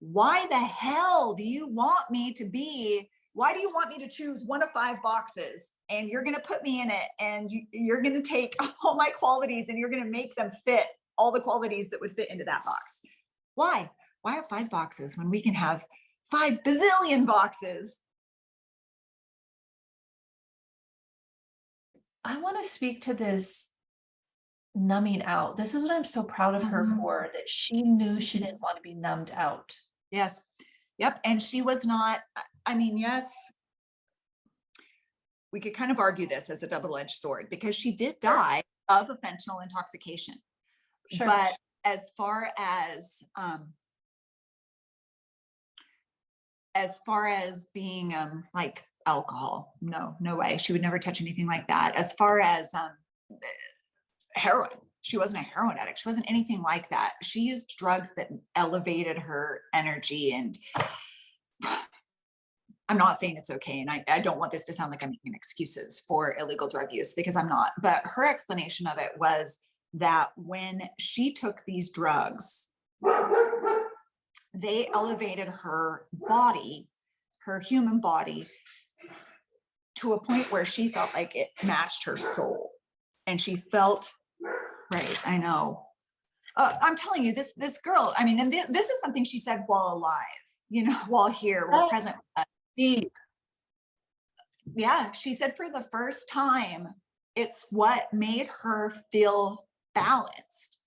why the hell do you want me to be, why do you want me to choose one of 5 boxes and you're going to put me in it and you're going to take all my qualities and you're going to make them fit all the qualities that would fit into that box? Why have 5 boxes when we can have 5 bazillion boxes? I want to speak to this numbing out. This is what I'm so proud of her for, that she knew she didn't want to be numbed out. Yes. Yep. And she was not, I mean, yes, we could kind of argue this as a double-edged sword because she did die of a fentanyl intoxication. Sure. But as far as being like alcohol, no way. She would never touch anything like that. As far as heroin, she wasn't a heroin addict. She wasn't anything like that. She used drugs that elevated her energy. And I'm not saying it's okay. And I don't want this to sound like I'm making excuses for illegal drug use, because I'm not. But her explanation of it was that when she took these drugs, they elevated her body, her human body, to a point where she felt like it matched her soul. And she felt, right, I know. I'm telling you, this girl, I mean, and this is something she said while alive, while here, while present. Deep. Yeah, she said for the first time, it's what made her feel balanced.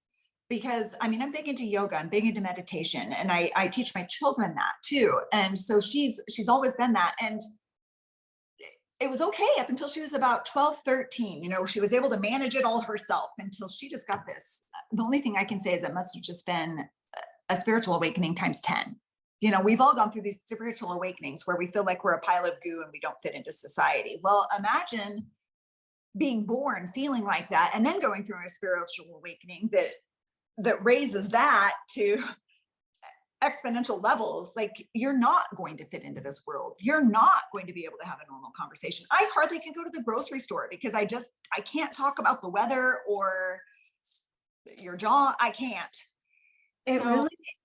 Because I mean, I'm big into yoga, I'm big into meditation, and I teach my children that too. And so she's always been that. And it was okay up until she was about 12, 13. She was able to manage it all herself until she just got this. The only thing I can say is it must have just been a spiritual awakening times 10. We've all gone through these spiritual awakenings where we feel like we're a pile of goo and we don't fit into society. Well, imagine being born feeling like that and then going through a spiritual awakening that raises that to exponential levels. Like, you're not going to fit into this world. You're not going to be able to have a normal conversation. I hardly can go to the grocery store because I can't talk about the weather or your jaw. I can't.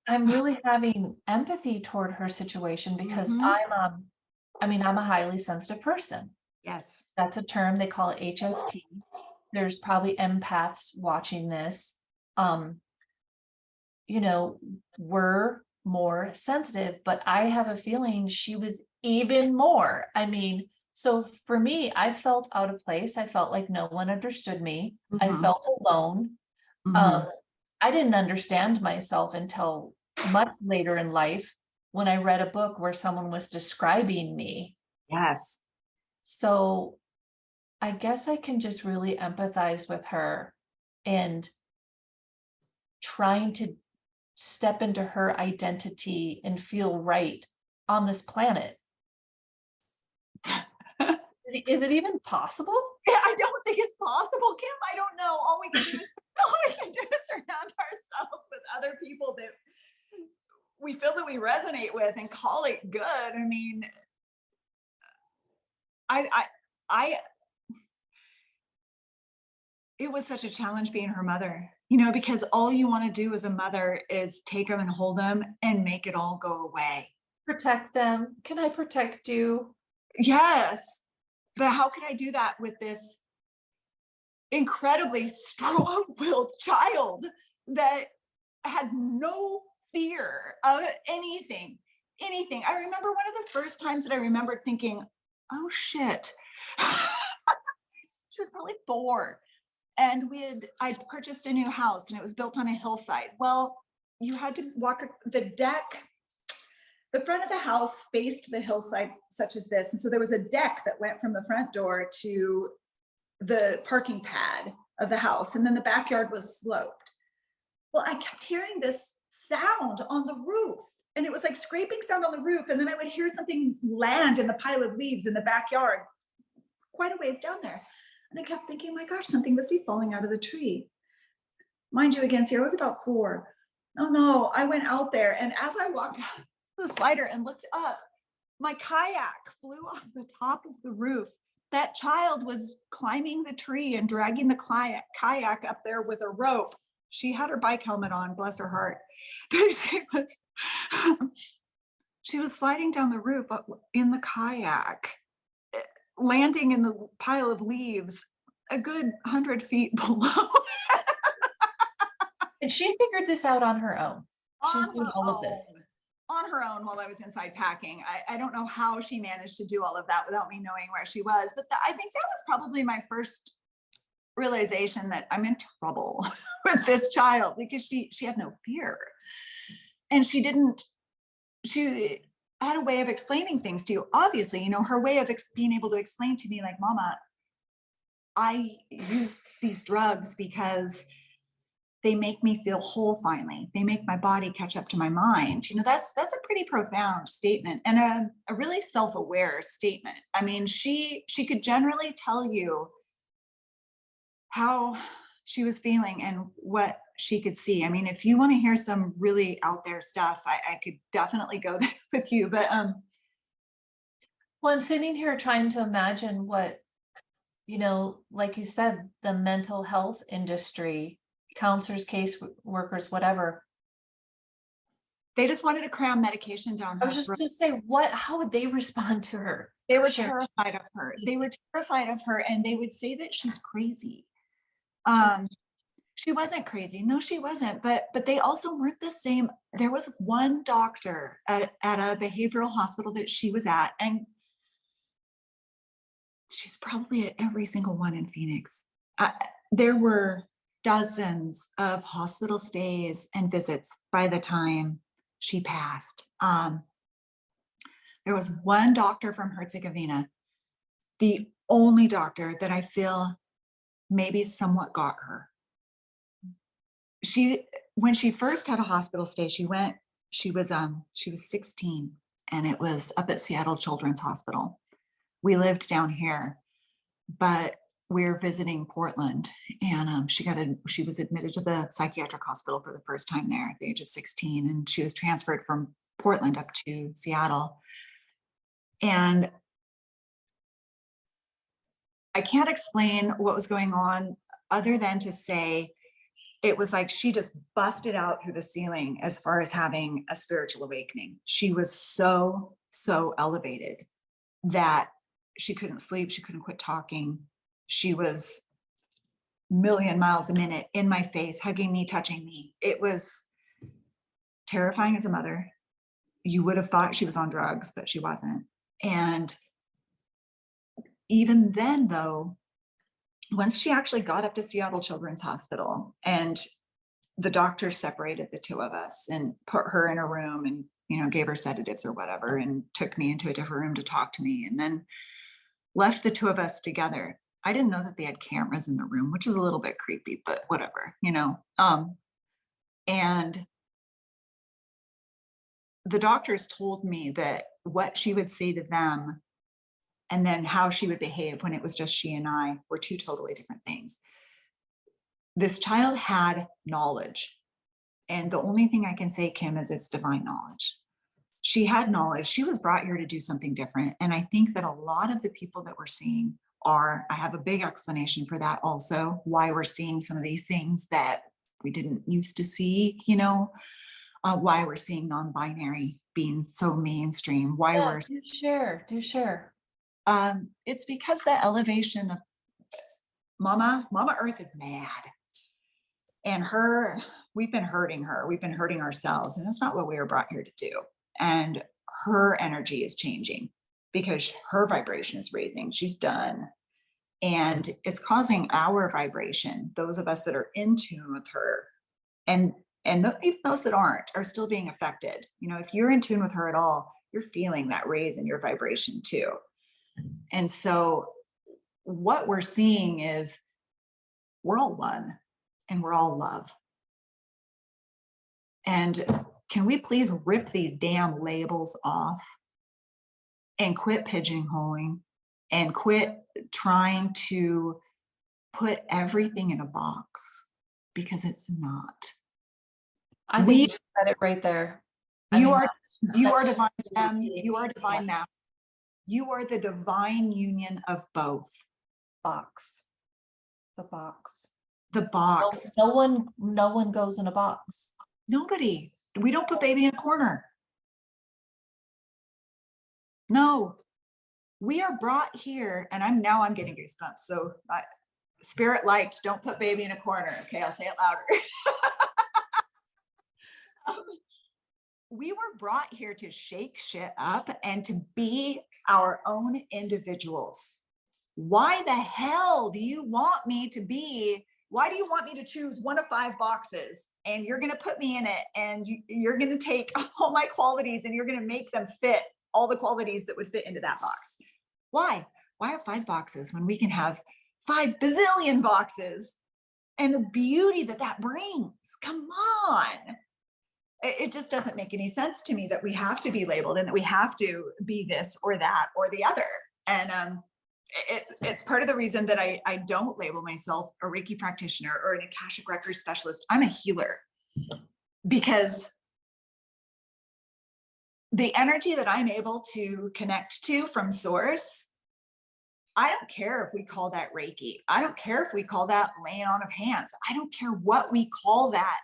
I'm really having empathy toward her situation because I'm a highly sensitive person. Yes. That's a term, they call it HSP. There's probably empaths watching this. We're more sensitive, but I have a feeling she was even more. So for me, I felt out of place. I felt like no one understood me. I felt alone. I didn't understand myself until much later in life when I read a book where someone was describing me. Yes. So I guess I can just really empathize with her and trying to step into her identity and feel right on this planet. Is it even possible? I don't think it's possible, Kim. I don't know. All we can do is surround ourselves with other people that we feel that we resonate with and call it good. I mean, it was such a challenge being her mother, because all you want to do as a mother is take them and hold them and make it all go away. Protect them. Can I protect you? Yes. But how can I do that with this incredibly strong-willed child that had no fear of anything? I remember one of the first times that I remembered thinking, oh shit. She was probably 4. And I'd purchased a new house and it was built on a hillside. Well, you had to walk the deck. The front of the house faced the hillside such as this. And so there was a deck that went from the front door to the parking pad of the house. And then the backyard was sloped. Well, I kept hearing this sound on the roof. And it was like scraping sound on the roof. And then I would hear something land in the pile of leaves in the backyard, quite a ways down there. And I kept thinking, my gosh, something must be falling out of the tree. Mind you, again, Sierra was about 4. Oh no, I went out there. And as I walked out the slider and looked up, my kayak flew off the top of the roof. That child was climbing the tree and dragging the kayak up there with a rope She had her bike helmet on, bless her heart. She was sliding down the roof in the kayak, landing in the pile of leaves a good 100 feet below. And she figured this out on her own. She's On doing her all of this. own. On her own while I was inside packing. I don't know how she managed to do all of that without me knowing where she was, but I think that was probably my first realization that I'm in trouble with this child, because she had no fear. And she had a way of explaining things to you. Obviously, her way of being able to explain to me, like, Mama, I use these drugs because they make me feel whole finally. They make my body catch up to my mind. That's a pretty profound statement, and a really self-aware statement. I mean, she could generally tell you how she was feeling and what she could see. I mean, if you want to hear some really out there stuff, I could definitely go there with you. But Well, I'm sitting here trying to imagine what, like you said, the mental health industry, counselors, case workers, whatever. they just wanted to cram medication down I her was just throat. to say, how would they respond to her? They were Sure. terrified of her. They were terrified of her, and they would say that she's crazy. She wasn't crazy. No, she wasn't. But they also weren't the same. There was one doctor at a behavioral hospital that she was at, and she's probably at every single one in Phoenix. There were dozens of hospital stays and visits by the time she passed. There was one doctor from Herzegovina, the only doctor that I feel maybe somewhat got her. When she first had a hospital stay, she was 16, and it was up at Seattle Children's Hospital. We lived down here, but we were visiting Portland, and she was admitted to the psychiatric hospital for the first time there at the age of 16, and she was transferred from Portland up to Seattle. And I can't explain what was going on other than to say it was like she just busted out through the ceiling as far as having a spiritual awakening. She was so elevated that she couldn't sleep. She couldn't quit talking. She was a million miles a minute in my face, hugging me, touching me. It was terrifying as a mother. You would have thought she was on drugs, but she wasn't. And even then, though, once she actually got up to Seattle Children's Hospital, and the doctors separated the two of us and put her in a room and, gave her sedatives or whatever, and took me into a different room to talk to me, and then left the two of us together. I didn't know that they had cameras in the room, which is a little bit creepy, but whatever, and the doctors told me that what she would say to them and then how she would behave when it was just she and I were two totally different things. This child had knowledge. And the only thing I can say, Kim, is it's divine knowledge. She had knowledge. She was brought here to do something different. And I think that a lot of the people that we're seeing I have a big explanation for that also, why we're seeing some of these things that we didn't used to see, why we're seeing non-binary being so mainstream, why we're do share. It's because the elevation of Mama Earth is mad, and we've been hurting her. We've been hurting ourselves, and that's not what we were brought here to do. And her energy is changing because her vibration is raising. She's done. And it's causing our vibration, those of us that are in tune with her, and even those that aren't are still being affected. If you're in tune with her at all, you're feeling that raise in your vibration too. And so what we're seeing is we're all one and we're all love. And can we please rip these damn labels off and quit pigeonholing and quit trying to put everything in a box, because it's not. I think you said it right there. You are divine. You are divine now. You are the divine union of both. The box. the box. No one goes in a box. Nobody. We don't put baby in a corner. No, we are brought here, and I'm getting goosebumps. So spirit light, don't put baby in a corner. Okay, I'll say it louder. We were brought here to shake shit up and to be our own individuals. Why the hell do you want me to be? Why do you want me to choose one of 5 boxes and you're going to put me in it and you're going to take all my qualities and you're going to make them fit all the qualities that would fit into that box? Why? Why have 5 boxes when we can have 5 bazillion boxes? And the beauty that that brings, come on. It just doesn't make any sense to me that we have to be labeled and that we have to be this or that or the other. And it's part of the reason that I don't label myself a Reiki practitioner or an Akashic Record specialist. I'm a healer, because the energy that I'm able to connect to from source, I don't care if we call that Reiki. I don't care if we call that laying on of hands. I don't care what we call that.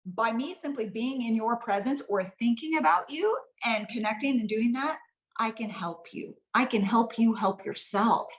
By me simply being in your presence or thinking about you and connecting and doing that, I can help you. I can help you help yourself.